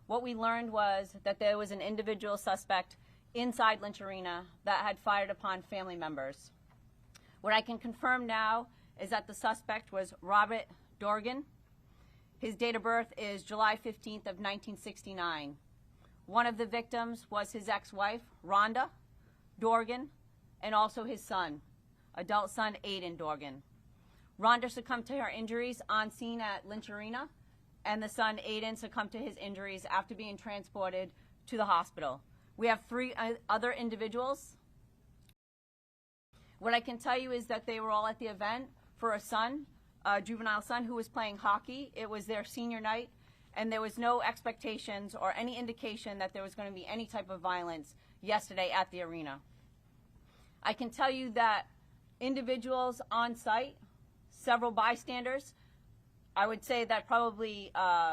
what we learned was that there was an individual suspect inside Lynch Arena that had fired upon family members. What I can confirm now is that the suspect was Robert Dorgan. His date of birth is July 15th of 1969. One of the victims was his ex-wife, Rhonda Dorgan, and also his son, adult son, Aidan Dorgan. Rhonda succumbed to her injuries on scene at Lynch Arena, and the son, Aidan, succumbed to his injuries after being transported to the hospital. We have 3 other individuals. What I can tell you is that they were all at the event for a son, a juvenile son who was playing hockey. It was their senior night, and there was no expectations or any indication that there was going to be any type of violence yesterday at the arena. I can tell you that individuals on site, several bystanders, I would say that probably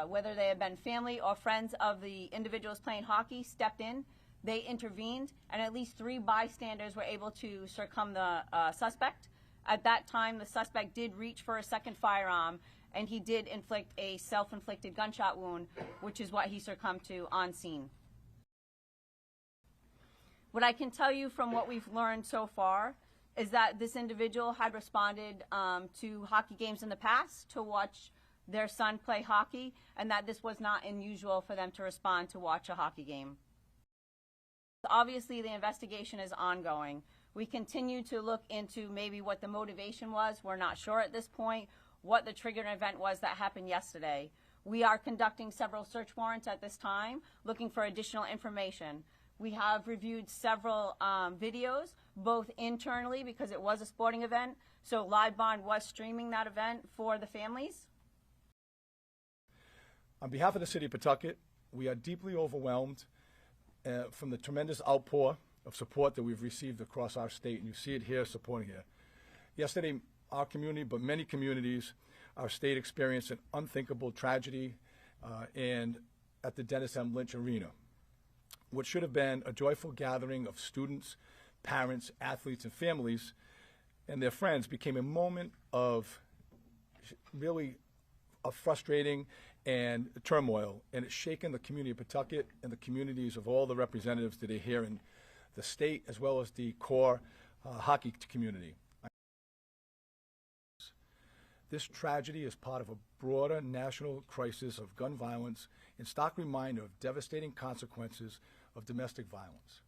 whether they have been family or friends of the individuals playing hockey, stepped in. They intervened, and at least 3 bystanders were able to succumb the suspect. At that time, the suspect did reach for a second firearm, and he did inflict a self-inflicted gunshot wound, which is what he succumbed to on scene. What I can tell you from what we've learned so far is that this individual had responded to hockey games in the past to watch their son play hockey, and that this was not unusual for them to respond to watch a hockey game. Obviously, the investigation is ongoing. We continue to look into maybe what the motivation was. We're not sure at this point what the triggering event was that happened yesterday. We are conducting several search warrants at this time, looking for additional information. We have reviewed several videos, both internally because it was a sporting event, so Live Bond was streaming that event for the families. On behalf of the City of Pawtucket, we are deeply overwhelmed from the tremendous outpour of support that we've received across our state, and you see it here, supporting here. Yesterday, our community, but many communities, our state experienced an unthinkable tragedy and at the Dennis M. Lynch Arena. What should have been a joyful gathering of students, parents, athletes, and families and their friends became a moment of really frustrating and turmoil, and it's shaken the community of Pawtucket and the communities of all the representatives that are here in the state as well as the core hockey community. This tragedy is part of a broader national crisis of gun violence and stark reminder of devastating consequences of domestic violence.